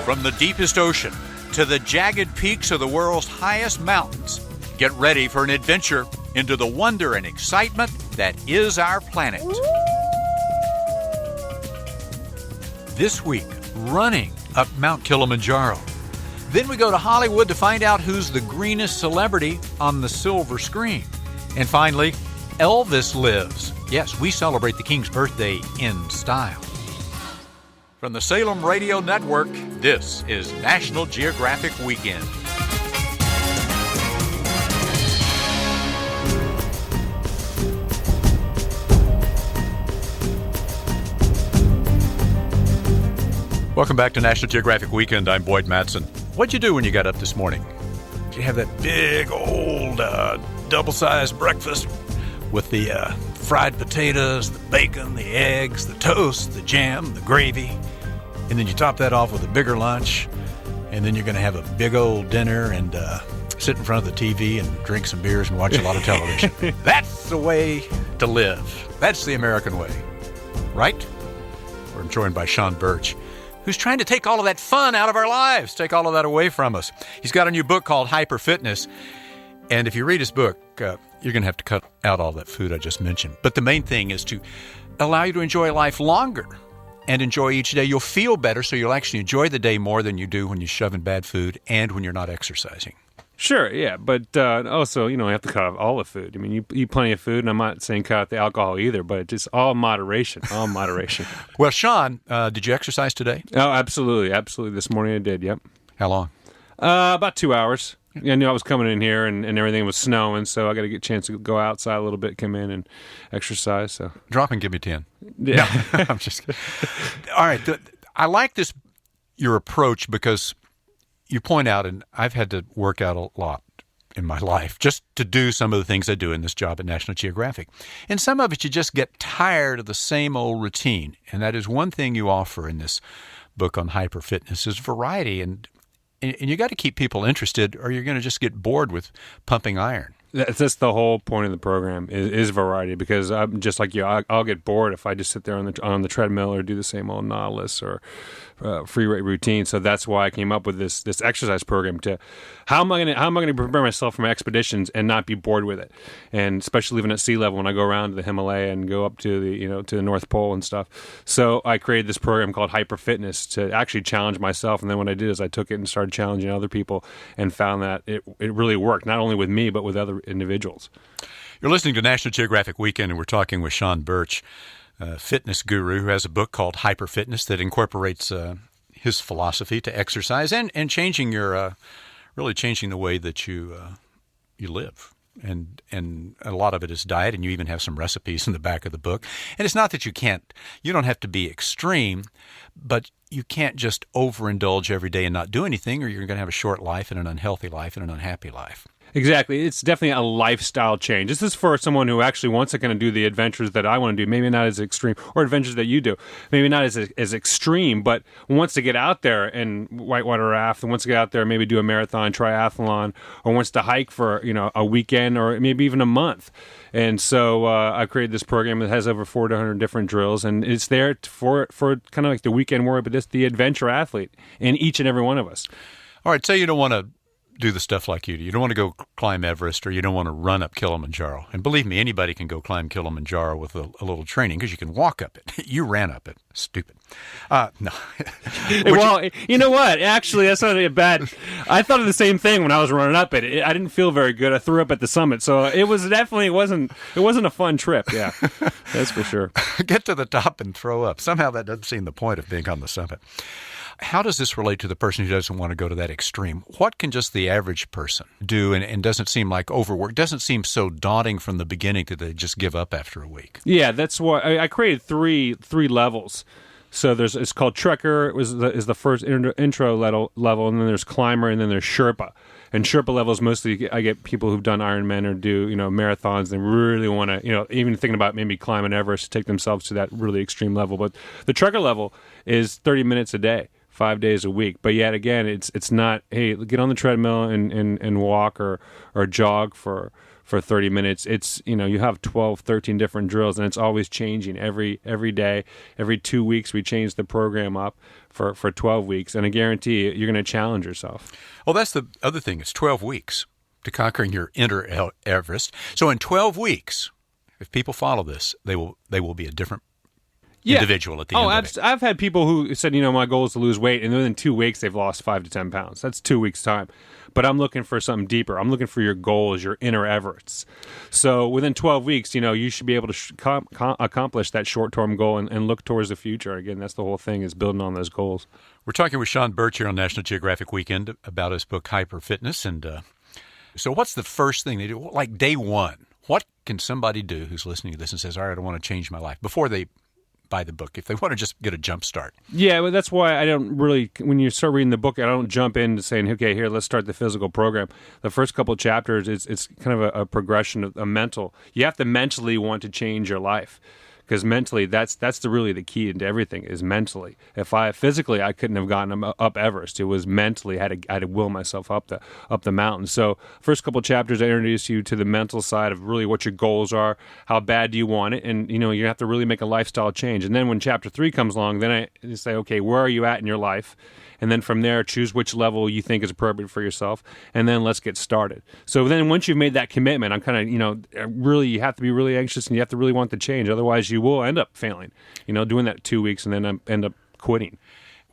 From the deepest ocean to the jagged peaks of the world's highest mountains, get ready for an adventure into the wonder and excitement that is our planet. This week, running up Mount Kilimanjaro. Then we go to Hollywood to find out who's the greenest celebrity on the silver screen. And finally, Elvis lives. Yes, we celebrate the King's birthday in style. From the Salem Radio Network, this is National Geographic Weekend. Welcome back to National Geographic Weekend. I'm Boyd Matson. What'd you do when you got up this morning? Did you have that big old double-sized breakfast with the fried potatoes, the bacon, the eggs, the toast, the jam, the gravy, and then you top that off with a bigger lunch, and then you're going to have a big old dinner and sit in front of the TV and drink some beers and watch a lot of television. That's the way to live. That's the American way, right? We're joined by Sean Burch, who's trying to take all of that fun out of our lives, take all of that away from us. He's got a new book called Hyperfitness, and if you read his book, you're going to have to cut out all that food I just mentioned. But the main thing is to allow you to enjoy life longer and enjoy each day. You'll feel better, so you'll actually enjoy the day more than you do when you shove in bad food and when you're not exercising. Sure, yeah, but also, you have to cut out all the food. I mean, you eat plenty of food, and I'm not saying cut out the alcohol either, but just all moderation, all moderation. Well, Sean, did you exercise today? Oh, absolutely. This morning I did, yep. How long? About 2 hours. I knew I was coming in here, and everything was snowing, so I got to get a chance to go outside a little bit, come in and exercise. So drop and give me 10. Yeah. No, I'm just kidding. All right, I like your approach because you point out, and I've had to work out a lot in my life just to do some of the things I do in this job at National Geographic. And some of it you just get tired of the same old routine. And that is one thing you offer in this book on hyperfitness is variety. And you got to keep people interested or you're going to just get bored with pumping iron. That's the whole point of the program is variety, because I'm just like you. I'll get bored if I just sit there on the treadmill or do the same old Nautilus or free weight routine. So that's why I came up with this exercise program. To how am I going to prepare myself for my expeditions and not be bored with it, and especially living at sea level when I go around to the Himalaya and go up to the to the North Pole and stuff. So I created this program called Hyperfitness to actually challenge myself. And then what I did is I took it and started challenging other people and found that it really worked, not only with me but with other individuals. You're listening to National Geographic Weekend, and we're talking with Sean Burch, a fitness guru who has a book called Hyperfitness that incorporates his philosophy to exercise and changing really changing the way that you live. And a lot of it is diet, and you even have some recipes in the back of the book. And it's not that you don't have to be extreme, but you can't just overindulge every day and not do anything, or you're going to have a short life and an unhealthy life and an unhappy life. Exactly. It's definitely a lifestyle change. This is for someone who actually wants to kind of do the adventures that I want to do, maybe not as extreme, or adventures that you do, maybe not as extreme, but wants to get out there and whitewater raft, and wants to get out there and maybe do a marathon, triathlon, or wants to hike for a weekend or maybe even a month. And so I created this program that has over 400 different drills, and it's there for kind of like the weekend warrior, but it's the adventure athlete in each and every one of us. All right, say you don't want to do the stuff like you do. You don't want to go climb Everest, or you don't want to run up Kilimanjaro. And believe me, anybody can go climb Kilimanjaro with a little training, because you can walk up it. You ran up it. Stupid. No. Well, you know what? Actually, that's not a bad. I thought of the same thing when I was running up it. I didn't feel very good. I threw up at the summit, so it wasn't a fun trip. Yeah, that's for sure. Get to the top and throw up. Somehow that doesn't seem the point of being on the summit. How does this relate to the person who doesn't want to go to that extreme? What can just the average person do and doesn't seem like overwork? Doesn't seem so daunting from the beginning that they just give up after a week? Yeah, that's why I created three levels. So it's called Trekker is the first intro level, and then there's Climber, and then there's Sherpa. And Sherpa levels, mostly I get people who've done Ironman or do marathons and really want to even thinking about maybe climbing Everest to take themselves to that really extreme level. But the Trekker level is 30 minutes a day, 5 days a week. But yet again, it's not, hey, get on the treadmill and walk or jog for for 30 minutes. It's, you have 12, 13 different drills, and it's always changing every day. Every 2 weeks, we change the program up for 12 weeks, and I guarantee you're going to challenge yourself. Well, that's the other thing. It's 12 weeks to conquering your inner Everest. So in 12 weeks, if people follow this, they will be a different individual at the end of it. I've had people who said, my goal is to lose weight, and within 2 weeks they've lost 5 to 10 pounds. That's 2 weeks' time. But I'm looking for something deeper. I'm looking for your goals, your inner Everests. So within 12 weeks, you should be able to accomplish that short-term goal and look towards the future. Again, that's the whole thing, is building on those goals. We're talking with Sean Burch here on National Geographic Weekend about his book, Hyperfitness. And so what's the first thing they do? Like day one, what can somebody do who's listening to this and says, all right, I want to change my life, before they buy the book, if they want to just get a jump start? Yeah, well, that's why I don't really, when you start reading the book, I don't jump into saying, okay, here, let's start the physical program. The first couple of chapters, it's kind of a progression of a mental. You have to mentally want to change your life, because mentally, that's really the key into everything, is mentally. If physically, I couldn't have gotten up Everest. It was mentally, I had to will myself up the mountain. So first couple of chapters, I introduce you to the mental side of really what your goals are, how bad do you want it, and you have to really make a lifestyle change. And then when chapter 3 comes along, then I say, okay, where are you at in your life? And then from there, choose which level you think is appropriate for yourself, and then let's get started. So then once you've made that commitment, I'm kind of, really, you have to be really anxious, and you have to really want the change. Otherwise, you will end up failing, doing that 2 weeks, and then end up quitting.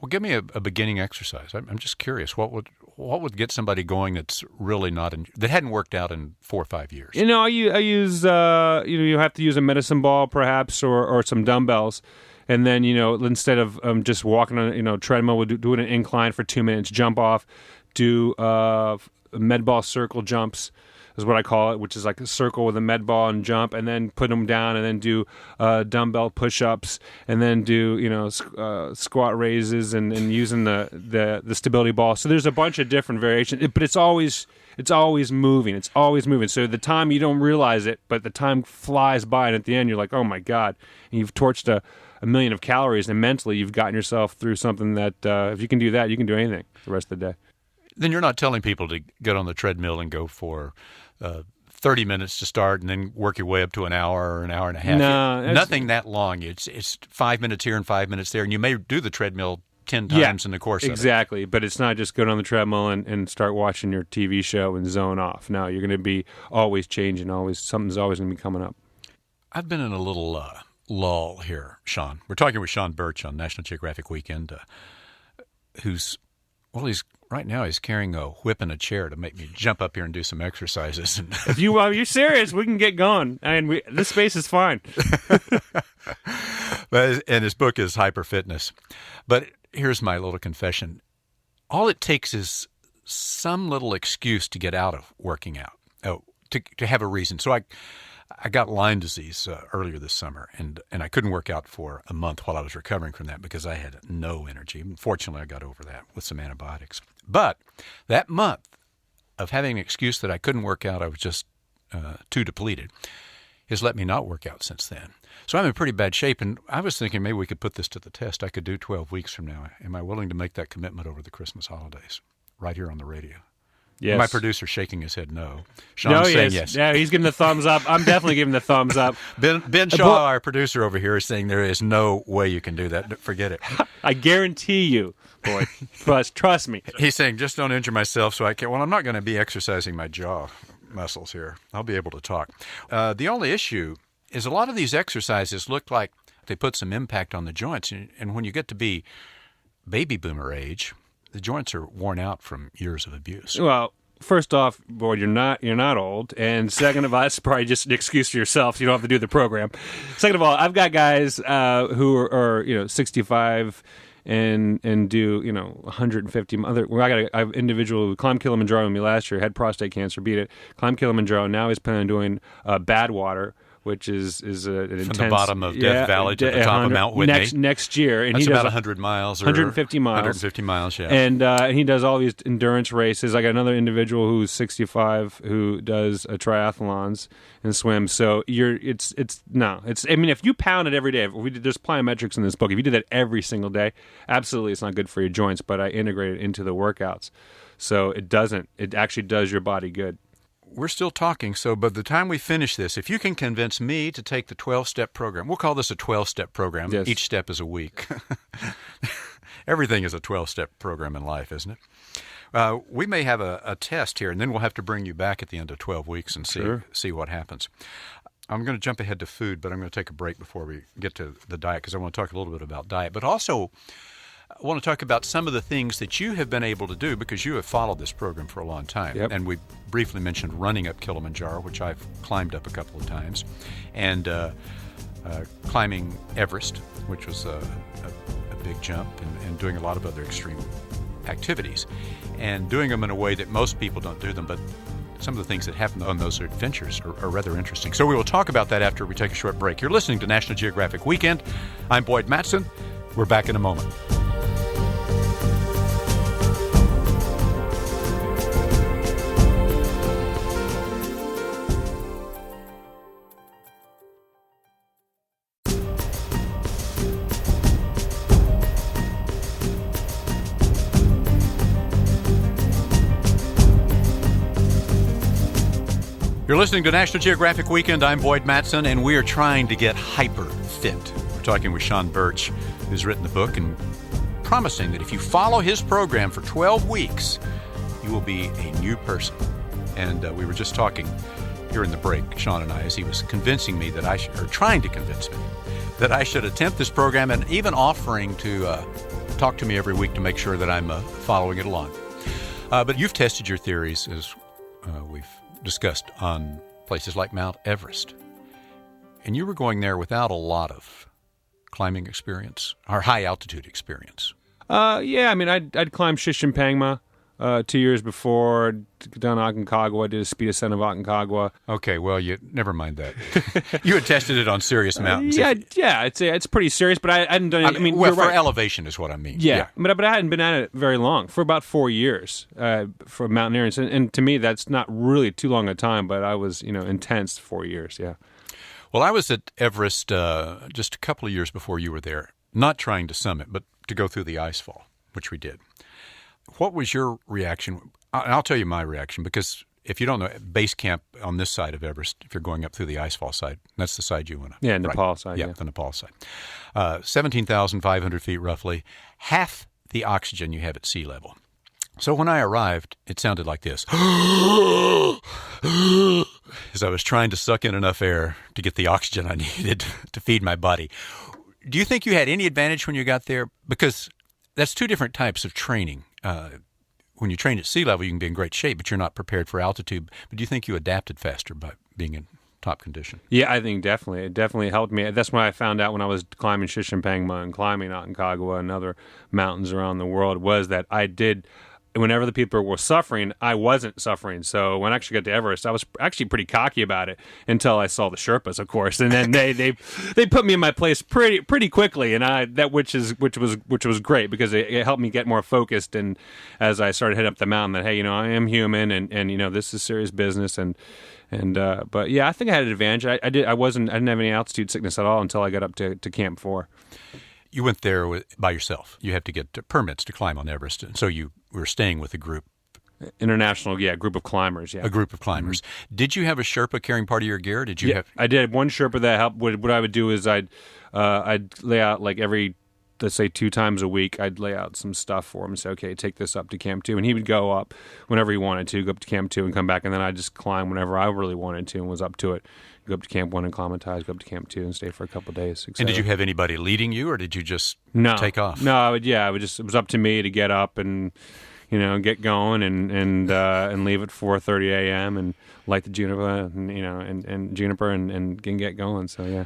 Well, give me a beginning exercise. I'm just curious. What would get somebody going that's really that hadn't worked out in 4 or 5 years? I use, you have to use a medicine ball perhaps, or some dumbbells. And then, instead of just walking on a treadmill, we'll do an incline for 2 minutes, jump off, do med ball circle jumps is what I call it, which is like a circle with a med ball and jump, and then put them down, and then do dumbbell push-ups, and then do squat raises, and using the stability ball. So there's a bunch of different variations, but it's always moving. It's always moving. So the time, you don't realize it, but the time flies by, and at the end you're like, oh my God, and you've torched a million of calories, and mentally you've gotten yourself through something that if you can do that, you can do anything the rest of the day. Then you're not telling people to get on the treadmill and go for 30 minutes to start, and then work your way up to an hour or an hour and a half. No, nothing that long. It's 5 minutes here and 5 minutes there, and you may do the treadmill 10 times in the course of it. Exactly, but it's not just going on the treadmill and start watching your TV show and zone off. No, you're going to be always changing. Something's always going to be coming up. I've been in a little lull here, Sean. We're talking with Sean Burch on National Geographic Weekend, he's right now he's carrying a whip and a chair to make me jump up here and do some exercises. If you're serious, we can get going. This space is fine. And his book is Hyperfitness. But here's my little confession. All it takes is some little excuse to get out of working out, to have a reason. So I got Lyme disease earlier this summer, and I couldn't work out for a month while I was recovering from that because I had no energy. Fortunately, I got over that with some antibiotics. But that month of having an excuse that I couldn't work out, I was just too depleted, has let me not work out since then. So I'm in pretty bad shape, and I was thinking maybe we could put this to the test. I could do 12 weeks from now. Am I willing to make that commitment over the Christmas holidays right here on the radio? Yes. My producer's shaking his head no. Sean's saying yes. Yeah, he's giving the thumbs up. I'm definitely giving the thumbs up. Ben Shaw, our producer over here, is saying there is no way you can do that. Forget it. I guarantee you, boy. Trust me. He's saying just don't injure myself so I can. Well, I'm not going to be exercising my jaw muscles here. I'll be able to talk. The only issue is a lot of these exercises look like they put some impact on the joints. And when you get to be baby boomer age, the joints are worn out from years of abuse. Well, first off, boy, you're not old, and second of all, that's probably just an excuse for yourself. So you don't have to do the program. Second of all, I've got guys who are 65 and do 150. I have an individual who climbed Kilimanjaro with me last year, had prostate cancer, beat it, climbed Kilimanjaro. Now he's planning on doing Badwater, which is an intense... From the bottom of Death Valley to the top of Mount Whitney. Next year. And that's he does about 100 miles. Or 150 miles. 150 miles, yeah. And he does all these endurance races. I got another individual who's 65 who does triathlons and swims. So if you pound it every day, there's plyometrics in this book. If you do that every single day, absolutely it's not good for your joints, but I integrate it into the workouts. So it actually does your body good. we're still talking, so by the time we finish this, if you can convince me to take the 12-step program, we'll call this a 12-step program. Yes. Each step is a week. Everything is a 12-step program in life, isn't it? We may have a test here, and then we'll have to bring you back at the end of 12 weeks and see what happens. I'm going to jump ahead to food, but I'm going to take a break before we get to the diet because I want to talk a little bit about diet. But also, I want to talk about some of the things that you have been able to do because you have followed this program for a long time. Yep. And we briefly mentioned running up Kilimanjaro, which I've climbed up a couple of times, and climbing Everest, which was a big jump, and doing a lot of other extreme activities, and doing them in a way that most people don't do them, but some of the things that happen on those adventures are rather interesting. So we will talk about that after we take a short break. You're listening to National Geographic Weekend. I'm Boyd Matson. We're back in a moment. You're listening to National Geographic Weekend. I'm Boyd Matson, and we are trying to get hyper fit. We're talking with Sean Burch, who's written the book and promising that if you follow his program for 12 weeks, you will be a new person. And we were just talking here in the break, Sean and I, as he was convincing me that trying to convince me that I should attempt this program, and even offering to talk to me every week to make sure that I'm following it along. But you've tested your theories, as we've discussed, on places like Mount Everest. And you were going there without a lot of climbing experience, or high altitude experience. Yeah, I mean, I'd climbed Shishimpangma 2 years before, down Aconcagua, did a speed ascent of Aconcagua. Okay, well, never mind that. You had tested it on serious mountains. Yeah, it's pretty serious, but I hadn't done it. I mean, well, for elevation is what I mean. Yeah. But I hadn't been at it very long, for about 4 years for mountaineering. And to me, that's not really too long a time, but I was, intense 4 years, yeah. Well, I was at Everest just a couple of years before you were there, not trying to summit, but to go through the icefall, which we did. What was your reaction? I'll tell you my reaction, because if you don't know, base camp on this side of Everest, if you're going up through the icefall side, that's the side you want to. Yeah, Nepal side. Yeah, the Nepal side. 17,500 feet roughly, half the oxygen you have at sea level. So when I arrived, it sounded like this. As I was trying to suck in enough air to get the oxygen I needed to feed my body. Do you think you had any advantage when you got there? Because that's two different types of training. When you train at sea level, you can be in great shape, but you're not prepared for altitude. But do you think you adapted faster by being in top condition? Yeah, I think definitely. It definitely helped me. That's what I found out when I was climbing Shishimpangma and climbing Aconcagua and other mountains around the world, was that I did, whenever the people were suffering, I wasn't suffering. So when I actually got to Everest, I was actually pretty cocky about it until I saw the Sherpas, of course, and then they put me in my place pretty quickly, and which was great, because it helped me get more focused. And as I started heading up the mountain, that hey, I am human, and this is serious business, but yeah, I think I had an advantage. I didn't have any altitude sickness at all until I got up to Camp 4. You went there by yourself. You have to get permits to climb on Everest, and so you were staying with a group. International, group of climbers, yeah. A group of climbers. Mm-hmm. Did you have a Sherpa carrying part of your gear? Did you have? I did. One Sherpa that helped. What I would do is I'd lay out, like, every, let's say 2 times a week, I'd lay out some stuff for him and say, okay, take this up to Camp 2. And he would go up whenever he wanted to, go up to Camp 2 and come back. And then I'd just climb whenever I really wanted to and was up to it. Go up to Camp 1 and acclimatize, go up to Camp 2 and stay for a couple of days. And did you have anybody leading you, or did you just take off? No, it was up to me to get up and, get going and leave at 4:30 a.m. and light the juniper and juniper and get going. So, yeah.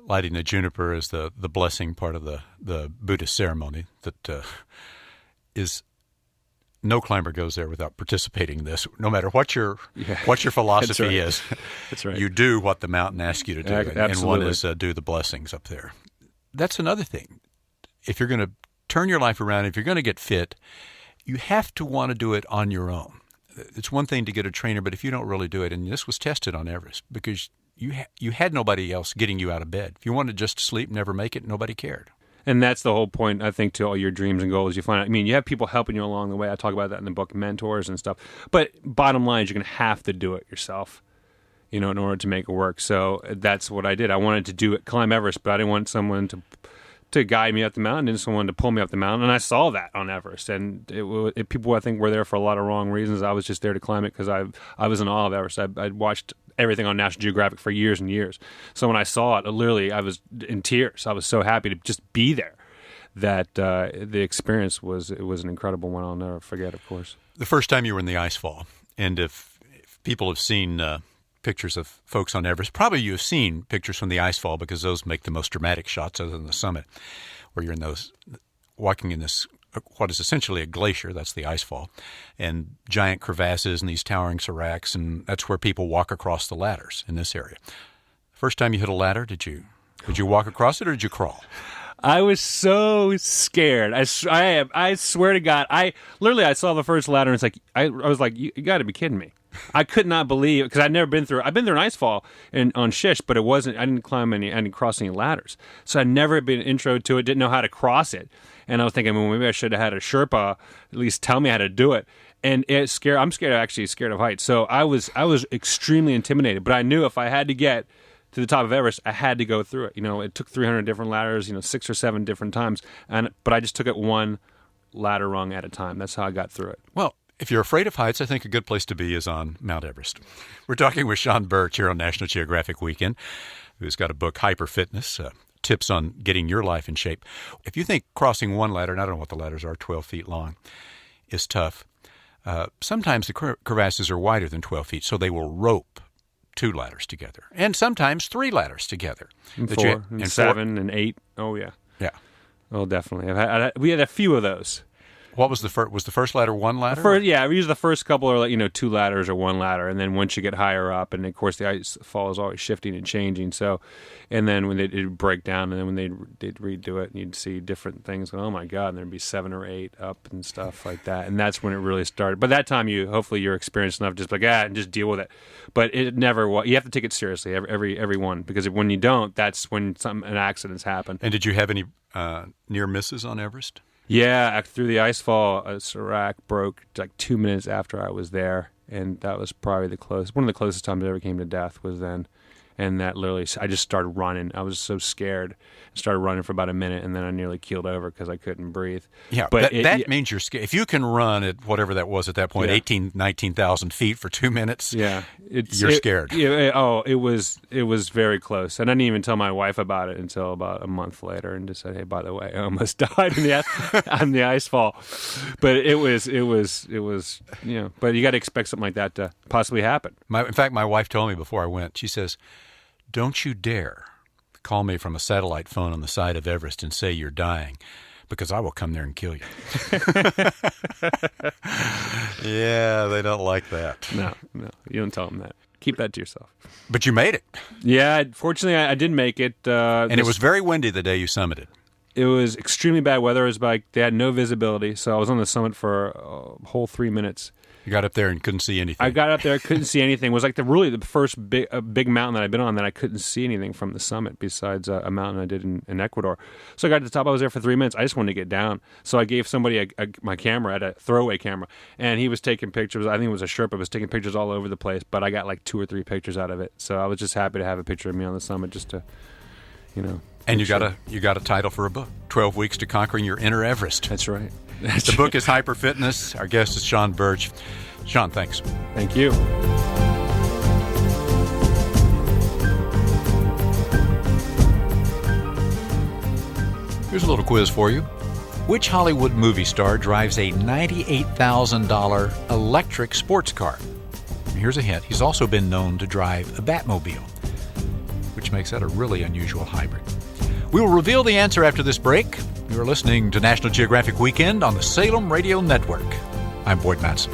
Lighting the juniper is the blessing part of the Buddhist ceremony that is. No climber goes there without participating in this. No matter what your philosophy is, that's right. You do what the mountain asks you to do, and one is do the blessings up there. That's another thing. If you're going to turn your life around, if you're going to get fit, you have to want to do it on your own. It's one thing to get a trainer, but if you don't really do it, and this was tested on Everest, because you had nobody else getting you out of bed. If you wanted just to sleep, never make it, nobody cared. And that's the whole point, I think, to all your dreams and goals. You find out, I mean, you have people helping you along the way. I talk about that in the book, mentors and stuff. But bottom line is you're going to have to do it yourself, in order to make it work. So that's what I did. I wanted to do it, climb Everest, but I didn't want someone to guide me up the mountain, and someone to pull me up the mountain. And I saw that on Everest. And people, I think, were there for a lot of wrong reasons. I was just there to climb it because I was in awe of Everest. I'd watched everything on National Geographic for years and years. So when I saw it, literally, I was in tears. I was so happy to just be there. That the experience was an incredible one. I'll never forget, of course. The first time you were in the ice fall, and if people have seen pictures of folks on Everest, probably you have seen pictures from the ice fall because those make the most dramatic shots other than the summit, where you're in those, walking in this, what is essentially a glacier, that's the ice fall, and giant crevasses and these towering seracs, and that's where people walk across the ladders in this area. First time you hit a ladder, did you walk across it or did you crawl? I was so scared. I swear to God, I saw the first ladder and it's like, I was like, you got to be kidding me. I could not believe, because I've been through an ice fall on Shish, but I didn't cross any ladders. So I'd never been intro to it, didn't know how to cross it. And I was thinking, well, maybe I should have had a Sherpa at least tell me how to do it. And I'm scared of heights. So I was extremely intimidated, but I knew if I had to get to the top of Everest, I had to go through it. It took 300 different ladders, 6 or 7 different times. But I just took it one ladder rung at a time. That's how I got through it. Well, if you're afraid of heights, I think a good place to be is on Mount Everest. We're talking with Sean Burch here on National Geographic Weekend, who's got a book, Hyperfitness, tips on getting your life in shape. If you think crossing one ladder, and I don't know what the ladders are, 12 feet long, is tough, sometimes the crevasses are wider than 12 feet, so they will rope 2 ladders together, and sometimes 3 ladders together. And 4, and 7, and 8. Oh, yeah. Yeah. Oh, definitely. We had a few of those. What was the first? Was the first ladder one ladder? We use the first couple are 2 ladders or 1 ladder, and then once you get higher up, and of course the ice fall is always shifting and changing. So, and then when it'd break down, and then when they'd redo it, and you'd see different things. Oh my God! And there'd be 7 or 8 up and stuff like that, and that's when it really started. But that time, hopefully you're experienced enough, just like and just deal with it. But it never. You have to take it seriously, every one, because when you don't, that's when an accidents happen. And did you have any near misses on Everest? Yeah, through the ice fall, a serac broke like 2 minutes after I was there, and that was probably one of the closest times I ever came to death was then. And that literally, I just started running. I was so scared. I started running for about a minute, and then I nearly keeled over because I couldn't breathe. Yeah, but that means you're scared. If you can run at whatever that was at that point, 19,000 feet for 2 minutes, you're scared. It was very close. And I didn't even tell my wife about it until about a month later, and just said, "Hey, by the way, I almost died on the ice fall." But it was But you got to expect something like that to possibly happen. In fact, my wife told me before I went. She says, "Don't you dare call me from a satellite phone on the side of Everest and say you're dying, because I will come there and kill you." Yeah, they don't like that. No, you don't tell them that. Keep that to yourself. But you made it. Yeah, fortunately, I did make it. And it was very windy the day you summited. It was extremely bad weather. It was like they had no visibility, so I was on the summit for a whole 3 minutes. You got up there and couldn't see anything. I got up there, couldn't see anything. It was like the first big mountain that I've been on that I couldn't see anything from the summit besides a mountain I did in Ecuador. So I got to the top. I was there for 3 minutes. I just wanted to get down. So I gave somebody my camera, I had a throwaway camera, and he was taking pictures. I think it was a Sherpa, was taking pictures all over the place, but I got like 2 or 3 pictures out of it. So I was just happy to have a picture of me on the summit just to, And you got a title for a book, 12 Weeks to Conquering Your Inner Everest. That's right. The book is Hyperfitness. Our guest is Sean Burch. Sean, thanks. Thank you. Here's a little quiz for you. Which Hollywood movie star drives a $98,000 electric sports car? Here's a hint. He's also been known to drive a Batmobile, which makes that a really unusual hybrid. We will reveal the answer after this break. You are listening to National Geographic Weekend on the Salem Radio Network. I'm Boyd Matson.